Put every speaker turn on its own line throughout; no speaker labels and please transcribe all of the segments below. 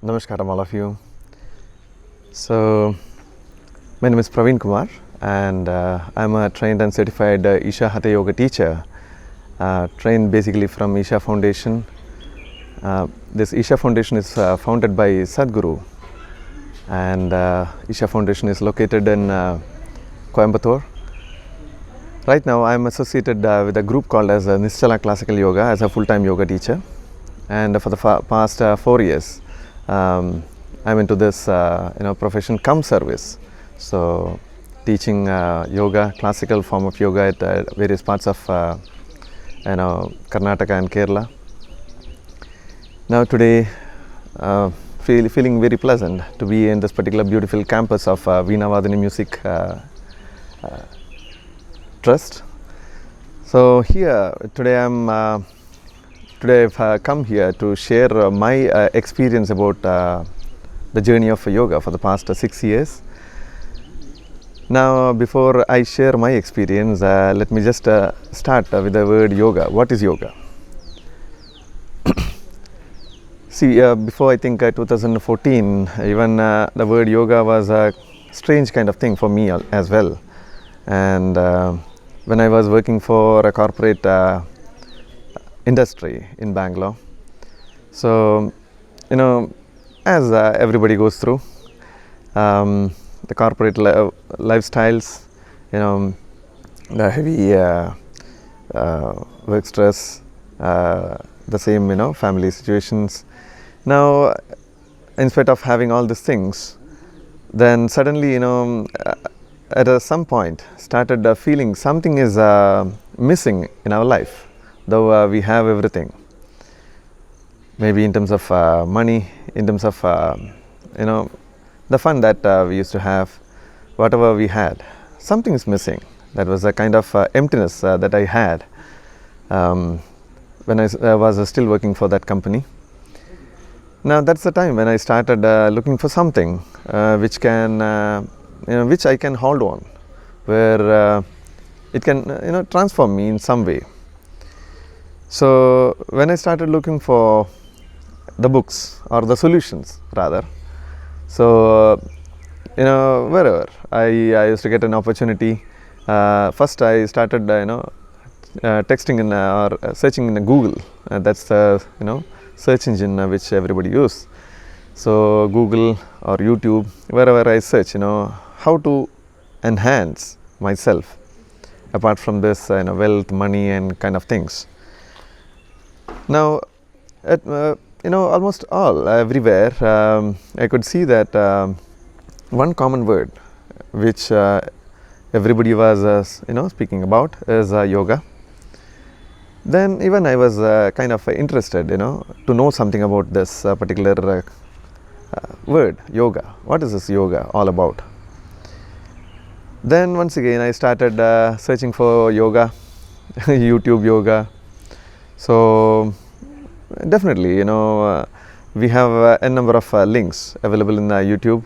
Namaskaram all of you. So my name is Praveen Kumar and I'm a trained and certified Isha Hatha yoga teacher, trained basically from Isha Foundation. This Isha Foundation is founded by Sadhguru, and Isha Foundation is located in Coimbatore. Right now I am associated with a group called as Nischala Classical Yoga as a full-time yoga teacher, and for the past 4 years I'm into this profession cum service. So teaching yoga, classical form of yoga at various parts of Karnataka and Kerala. Now today feeling very pleasant to be in this particular beautiful campus of Veenavadini Music Trust. So here today I've come here to share my experience about the journey of yoga for the past 6 years. Now before I share my experience, let me just start with the word yoga. What is yoga? See, before I think 2014, even the word yoga was a strange kind of thing for me as well. And when I was working for a corporate industry in Bangalore, so as everybody goes through the corporate lifestyles, the heavy work stress, the same family situations. Now in spite of having all these things, then suddenly at some point started feeling something is missing in our life, though we have everything, maybe in terms of money, in terms of the fun that we used to have, whatever we had, something is missing. That was a kind of emptiness that I had when I was still working for that company. Now that's the time when I started looking for something which I can hold on, where it can transform me in some way. So when I started looking for the books or the solutions rather, so wherever I used to get an opportunity, first I started texting in or searching in Google. That's the search engine which everybody use. So Google or YouTube, wherever I search how to enhance myself apart from this wealth, money and kind of things. Now at almost everywhere I could see that one common word which everybody was speaking about is yoga. Then even I was kind of interested to know something about this particular word yoga. What is this yoga all about? Then once again I started searching for yoga, YouTube yoga. So definitely we have a number of links available in YouTube,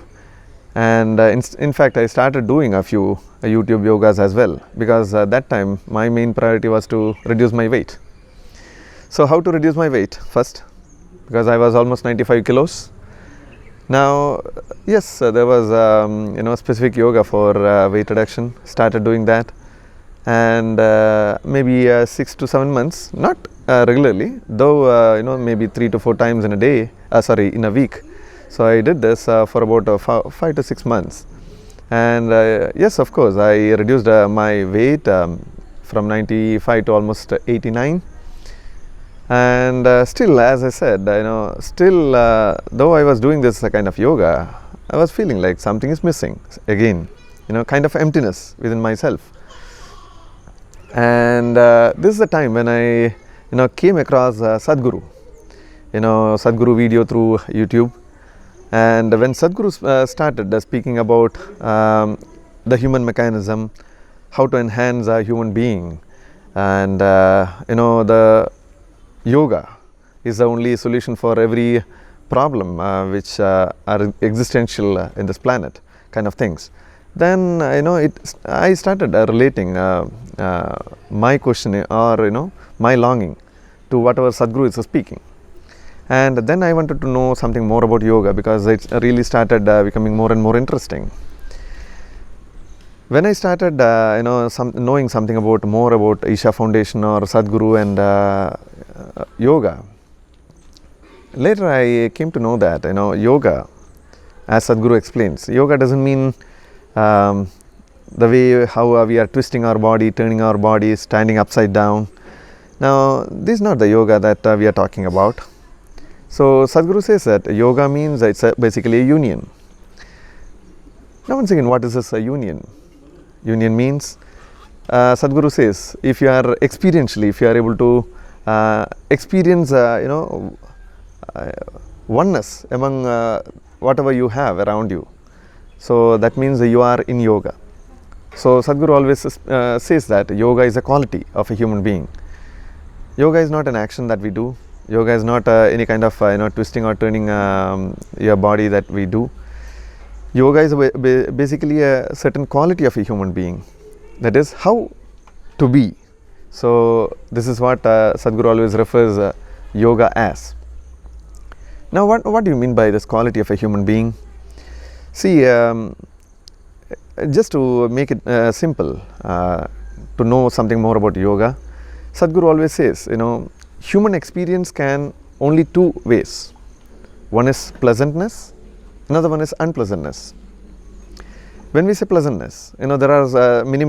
and in fact I started doing a few YouTube yogas as well, because that time my main priority was to reduce my weight. So how to reduce my weight? First, because I was almost 95 kilos. Now yes, there was specific yoga for weight reduction. Started doing that, and maybe 6 to 7 months, not regularly, though maybe 3 to 4 times in a week. So I did this for about 5 to 6 months, and yes, of course I reduced my weight from 95 to almost 89. And still, as I said, still though I was doing this kind of yoga, I was feeling like something is missing again, kind of emptiness within myself. And this is the time when I came across Sadhguru, Sadhguru video through YouTube. And when Sadhguru started speaking about the human mechanism, how to enhance a human being, and the yoga is the only solution for every problem which are existential in this planet, kind of things. Then I started relating my question or my longing to whatever Sadhguru is speaking. And then I wanted to know something more about yoga, because it really started becoming more and more interesting. When I started knowing something more about Isha Foundation or Sadhguru and yoga, later I came to know that yoga, as Sadhguru explains, yoga doesn't mean the way how we are twisting our body, turning our body, standing upside down. Now, this is not the yoga that we are talking about. So, Sadhguru says that yoga means it's basically a union. Now, once again, what is this union? Union means, Sadhguru says, if you are experientially, if you are able to experience, oneness among whatever you have around you, so that means you are in yoga. So, Sadhguru always says that yoga is a quality of a human being. Yoga is not an action that we do. Yoga is not any kind of twisting or turning your body that we do. Yoga is basically a certain quality of a human being, that is how to be. So, this is what Sadhguru always refers yoga as. Now, what do you mean by this quality of a human being? See, just to make it simple, to know something more about yoga, Sadhguru always says, human experience can only two ways. One is pleasantness, another one is unpleasantness. When we say pleasantness, there are many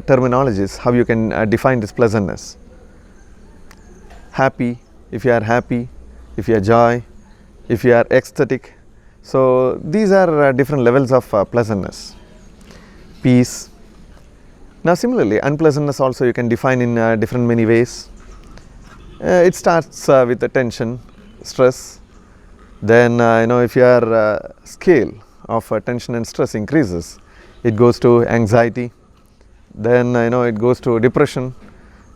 terminologies how you can define this pleasantness. Happy, if you are happy, if you are joy, if you are ecstatic. So, these are different levels of pleasantness. Peace. Now, similarly, unpleasantness also you can define in different many ways. It starts with the tension, stress. Then, if your scale of tension and stress increases, it goes to anxiety. Then, it goes to depression.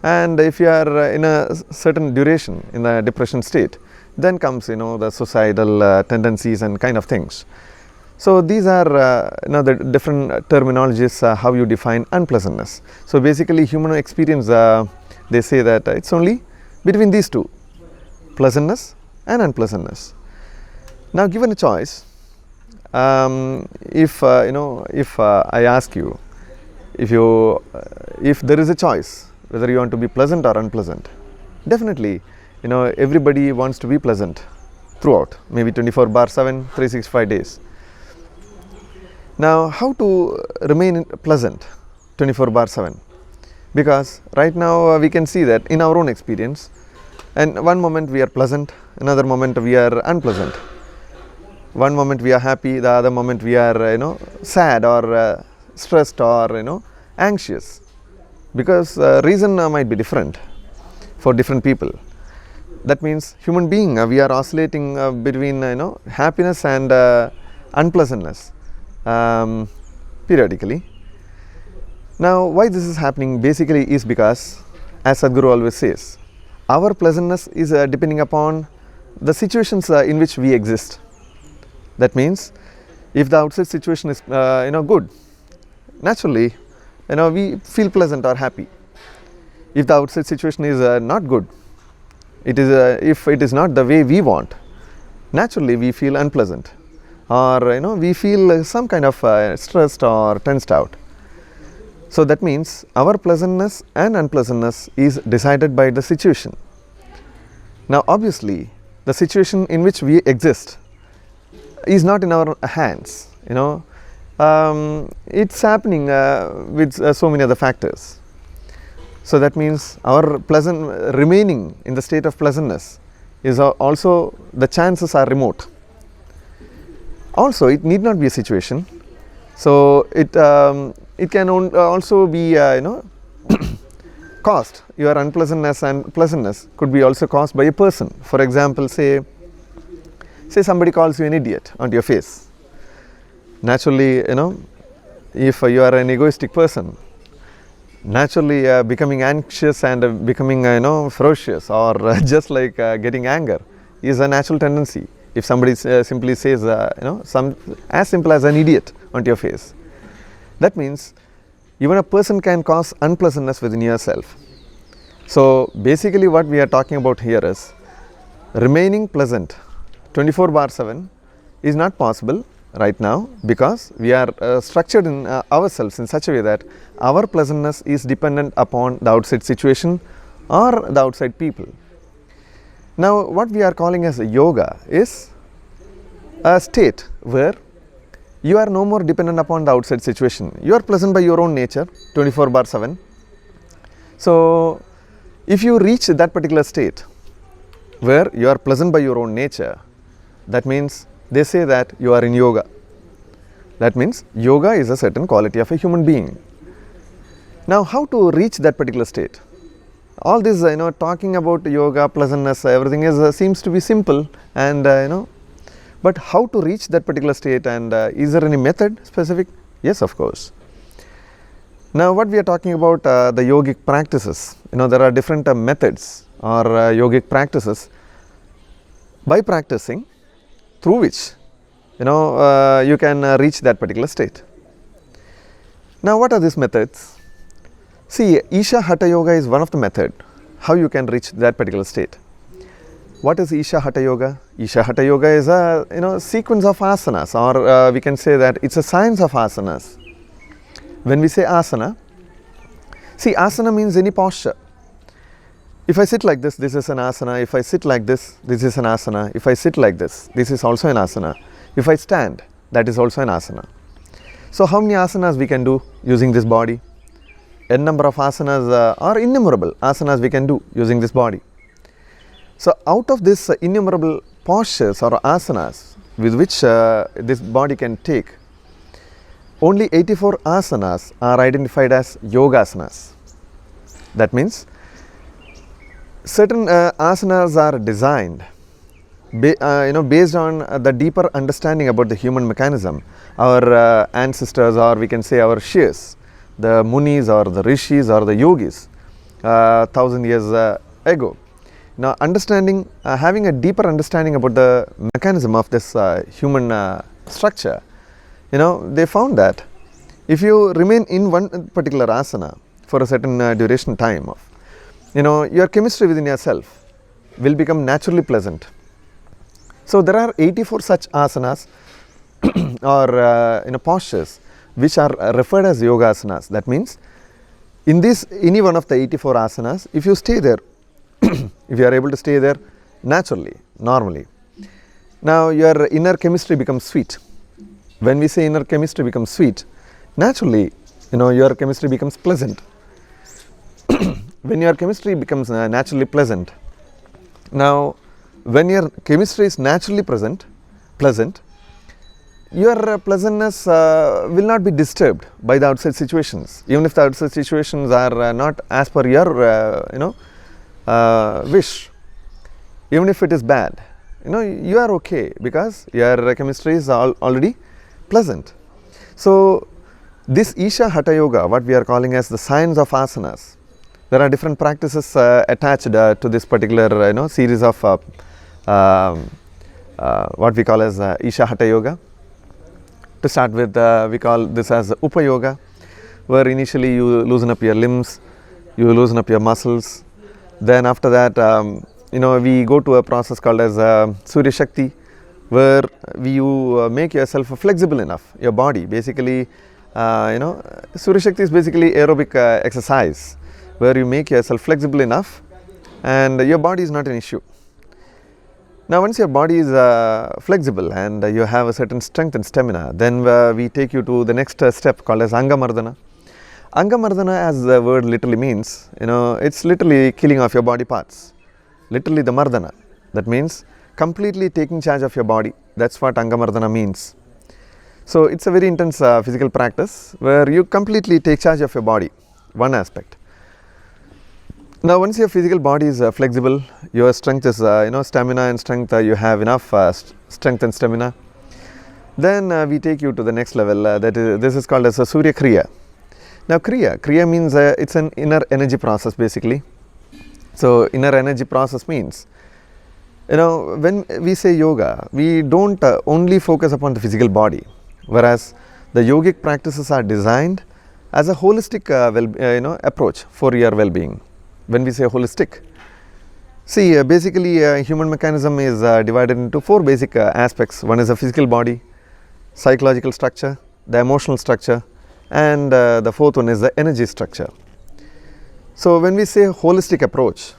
And if you are in a certain duration in the depression state, then comes the suicidal tendencies and kind of things. So, these are the different terminologies how you define unpleasantness. So, basically human experience, they say that it's only between these two, pleasantness and unpleasantness. Now, given a choice, if I ask you, if there is a choice whether you want to be pleasant or unpleasant, definitely everybody wants to be pleasant throughout, maybe 24/7, 365 days. Now, how to remain pleasant 24/7? Because right now we can see that in our own experience, and one moment we are pleasant, another moment we are unpleasant. One moment we are happy, the other moment we are sad or stressed or anxious, because reason might be different for different people. That means human being, we are oscillating between happiness and unpleasantness periodically. Now, why this is happening basically is because, as Sadhguru always says, our pleasantness is depending upon the situations in which we exist. That means, if the outside situation is good, naturally we feel pleasant or happy. If the outside situation is not good, it is if it is not the way we want, naturally we feel unpleasant, or we feel some kind of stressed or tensed out. So, that means our pleasantness and unpleasantness is decided by the situation. Now, obviously the situation in which we exist is not in our hands, it's happening with so many other factors. So, that means our remaining in the state of pleasantness is also, the chances are remote. Also, it need not be a situation. So, it can also be caused, your unpleasantness and pleasantness could be also caused by a person. For example, say somebody calls you an idiot on your face. Naturally, if you are an egoistic person, naturally becoming anxious and becoming ferocious, or just like getting anger is a natural tendency. If somebody simply says as simple as an idiot onto your face, that means even a person can cause unpleasantness within yourself. So, basically what we are talking about here is, remaining pleasant 24/7 is not possible right now, because we are structured in ourselves in such a way that our pleasantness is dependent upon the outside situation or the outside people. Now, what we are calling as yoga is a state where you are no more dependent upon the outside situation. You are pleasant by your own nature 24/7. So, if you reach that particular state where you are pleasant by your own nature, that means they say that you are in yoga. That means yoga is a certain quality of a human being. Now, how to reach that particular state? All this, talking about yoga, pleasantness, everything is seems to be simple, and but how to reach that particular state, and is there any method specific? Yes, of course. Now, what we are talking about, the yogic practices. There are different methods or yogic practices by practicing, through which you can reach that particular state. Now, what are these methods? See, Isha Hata Yoga is one of the method how you can reach that particular state. What is Isha Hata Yoga? Isha Hata Yoga is a sequence of asanas, or we can say that it's a science of asanas. When we say asana, see, asana means any posture. If I sit like this, this is an asana. If I sit like this, this is an asana. If I sit like this, this is also an asana. If I stand, that is also an asana. So, how many asanas we can do using this body? N number of asanas or innumerable asanas we can do using this body. So, out of this innumerable postures or asanas with which this body can take, only 84 asanas are identified as Yogasanas. That means certain asanas are designed based on the deeper understanding about the human mechanism. Our ancestors, or we can say our rishis, the munis or the rishis or the yogis 1000 years ago. Now, having a deeper understanding about the mechanism of this human structure, they found that if you remain in one particular asana for a certain duration time of, your chemistry within yourself will become naturally pleasant. So, there are 84 such asanas or postures which are referred as Yogasanas. That means in any one of the 84 asanas, if you stay there, if you are able to stay there naturally, normally, now your inner chemistry becomes sweet. When we say inner chemistry becomes sweet, naturally, your chemistry becomes pleasant. When your chemistry becomes naturally pleasant, now when your chemistry is naturally pleasant, your pleasantness will not be disturbed by the outside situations. Even if the outside situations are not as per your wish, even if it is bad, you are okay, because your chemistry is already pleasant. So, this Isha Hata Yoga, what we are calling as the science of asanas, there are different practices attached to this particular series of what we call as Isha Hata Yoga. To start with, we call this as Upa Yoga, where initially you loosen up your limbs, you loosen up your muscles. Then after that, we go to a process called as Surya Shakti, where you make yourself flexible enough, your body. Basically, Surya Shakti is basically aerobic exercise, where you make yourself flexible enough and your body is not an issue. Now, once your body is flexible and you have a certain strength and stamina, then we take you to the next step called as Angamardana. Angamardana, as the word literally means, it's literally killing off your body parts. Literally the Mardana. That means completely taking charge of your body. That's what Angamardana means. So, it's a very intense physical practice where you completely take charge of your body, one aspect. Now, once your physical body is flexible, your strength is stamina and strength, you have enough strength and stamina, then we take you to the next level. This is called as a Surya Kriya. Now, Kriya means it's an inner energy process basically. So, inner energy process means, when we say yoga, we don't only focus upon the physical body, whereas the yogic practices are designed as a holistic approach for your well-being. When we say holistic, See, basically human mechanism is divided into four basic aspects. One is the physical body, psychological structure, the emotional structure, and the fourth one is the energy structure. So when we say holistic approach,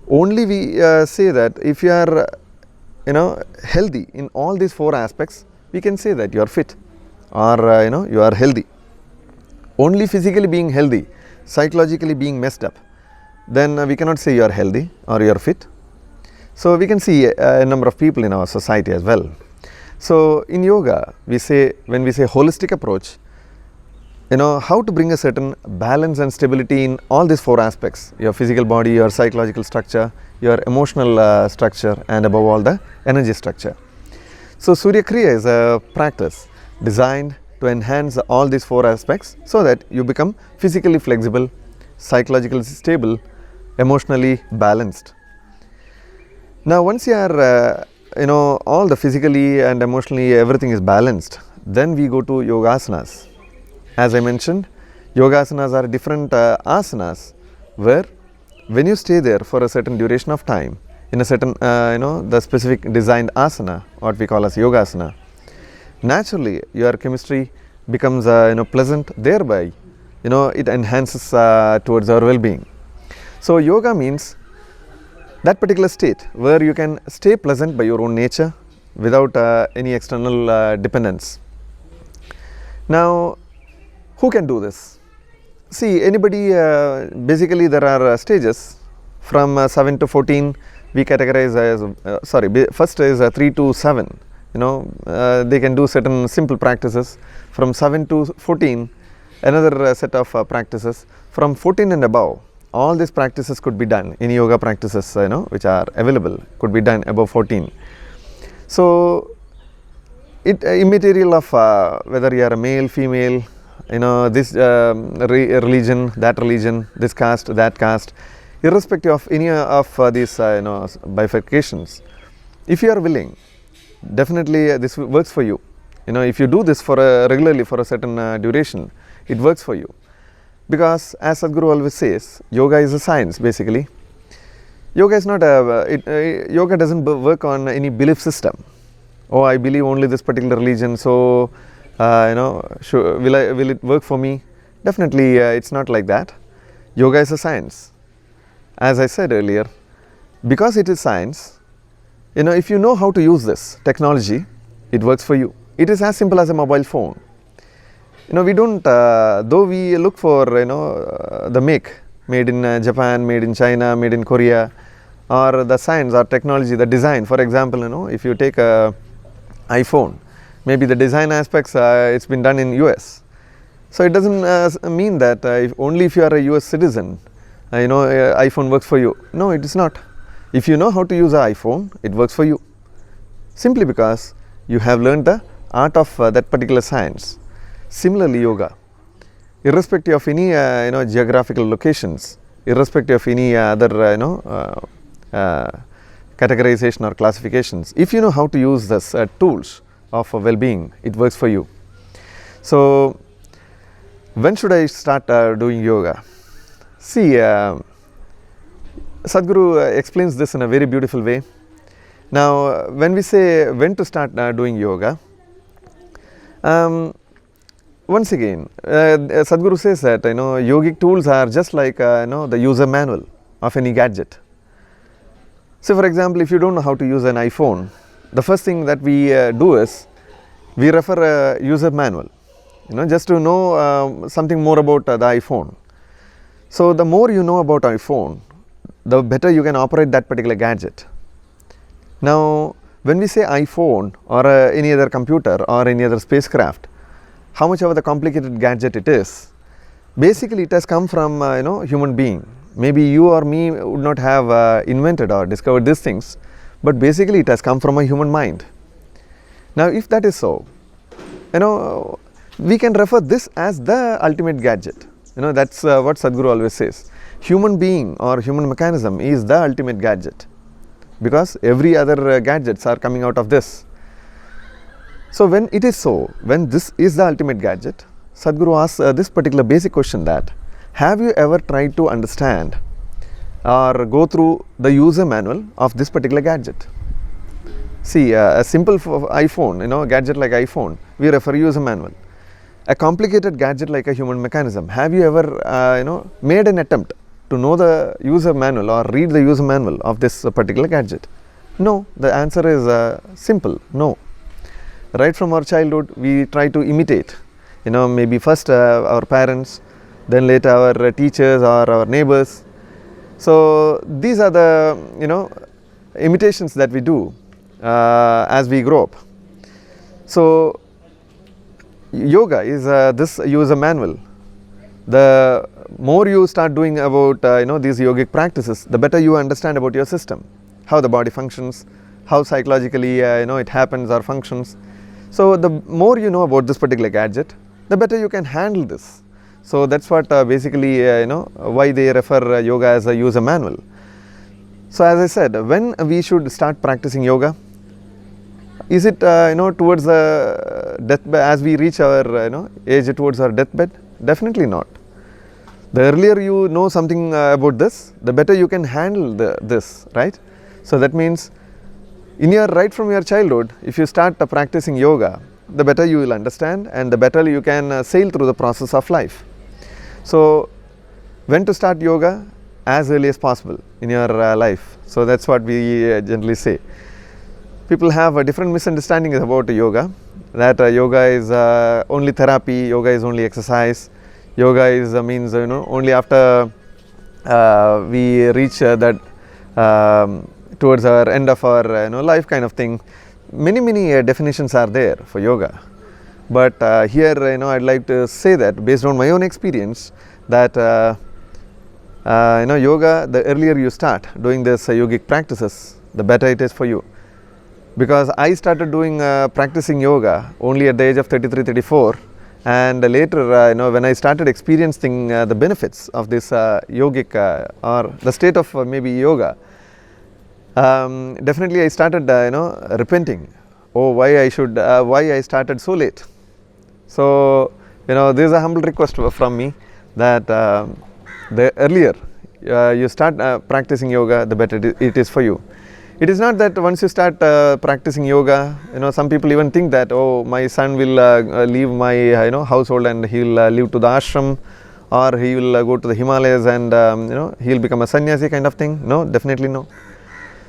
only we say that if you are healthy in all these four aspects, we can say that you are fit or you are healthy. Only physically being healthy, psychologically being messed up, then we cannot say you are healthy or you are fit. So we can see a number of people in our society as well. So in yoga, we say, when we say holistic approach, how to bring a certain balance and stability in all these four aspects: your physical body, your psychological structure, your emotional structure, and above all the energy structure. So Surya Kriya is a practice designed to enhance all these four aspects so that you become physically flexible, psychologically stable, emotionally balanced. Now once you are all the physically and emotionally everything is balanced, then we go to Yogasanas. As I mentioned, Yogasanas are different asanas where when you stay there for a certain duration of time in a certain the specific designed asana, what we call as Yogasana, naturally your chemistry becomes pleasant, thereby it enhances towards our well-being. So yoga means that particular state where you can stay pleasant by your own nature without any external dependence. Now who can do this? See, anybody, basically there are stages from 7 to 14 we categorize as, first is 3 to 7, they can do certain simple practices. From 7 to 14, another set of practices. From 14 and above, all these practices could be done. Any yoga practices, which are available could be done above 14. So, it immaterial of whether you are a male, female, this religion, that religion, this caste, that caste, irrespective of any of these bifurcations, if you are willing, definitely this works for you. If you do this for regularly for a certain duration, it works for you. Because as Sadhguru always says, yoga is a science basically. Yoga is not yoga doesn't work on any belief system. Oh, I believe only this particular religion, so will it work for me? Definitely it's not like that. Yoga is a science. As I said earlier, because it is science, if you know how to use this technology, it works for you. It is as simple as a mobile phone. We don't, though we look for the made in Japan, made in China, made in Korea, or the science or technology, the design. For example, if you take a iPhone, maybe the design aspects it's been done in US. So it doesn't mean that only if you are a US citizen, iPhone works for you. No, it is not. If you know how to use an iPhone, it works for you. Simply because you have learned the art of that particular science. Similarly, yoga, irrespective of any geographical locations, irrespective of any other categorization or classifications, if you know how to use this tools of well-being, it works for you. So when should I start doing yoga? See, Sadhguru explains this in a very beautiful way. Now when we say when to start doing yoga, once again Sadhguru says that yogic tools are just like the user manual of any gadget. So for example, if you don't know how to use an iPhone, the first thing that we do is we refer a user manual, just to know something more about the iPhone. So the more you know about iPhone, the better you can operate that particular gadget. Now when we say iPhone or any other computer or any other spacecraft, how much of the complicated gadget it is, basically it has come from human being. Maybe you or me would not have invented or discovered these things, but basically it has come from a human mind. Now if that is so, we can refer this as the ultimate gadget. That's what Sadhguru always says. Human being or human mechanism is the ultimate gadget, because every other gadgets are coming out of this. So when it is so, when this is the ultimate gadget, Sadhguru asks this particular basic question, that have you ever tried to understand or go through the user manual of this particular gadget. See, a simple iPhone, a gadget like iPhone, we refer user manual. A complicated gadget like a human mechanism, have you ever made an attempt to know the user manual or read the user manual of this particular gadget? No, the answer is simple, no. Right from our childhood, we try to imitate, maybe first our parents, then later our teachers or our neighbors. So these are the imitations that we do as we grow up. So yoga is this user manual. The more you start doing about these yogic practices, the better you understand about your system, how the body functions, how psychologically it happens or functions. So the more you know about this particular gadget, the better you can handle this. So that's what basically why they refer yoga as a user manual. So as I said, when we should start practicing yoga, is it towards the deathbed, as we reach our age towards our deathbed? Definitely not. The earlier you know something about this, the better you can handle this, right? So that means right from your childhood, if you start practicing yoga, the better you will understand and the better you can sail through the process of life. So when to start yoga? As early as possible in your life. So that's what we generally say. People have a different misunderstanding about yoga, that yoga is only therapy, yoga is only exercise, yoga is means only after we reach that towards our end of our life kind of thing. Many definitions are there for yoga, but here I'd like to say that based on my own experience that yoga, the earlier you start doing this yogic practices, the better it is for you. Because I started doing practicing yoga only at the age of 33, 34, and later when I started experiencing the benefits of this yogic or the state of maybe yoga, definitely I started repenting. Oh, why I started so late. So this is a humble request from me that the earlier you start practicing yoga, the better it is for you. It is not that once you start practicing yoga, some people even think that, oh, my son will leave my household and he will leave to the ashram, or he will go to the Himalayas and he will become a sannyasi kind of thing. No, definitely no.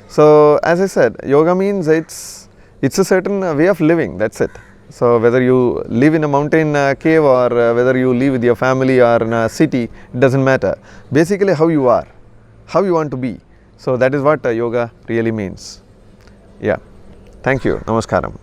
So as I said, yoga means it's a certain way of living, that's it. So whether you live in a mountain cave or whether you live with your family or in a city, it doesn't matter. Basically how you are, how you want to be. So that is what yoga really means. Yeah. Thank you. Namaskaram.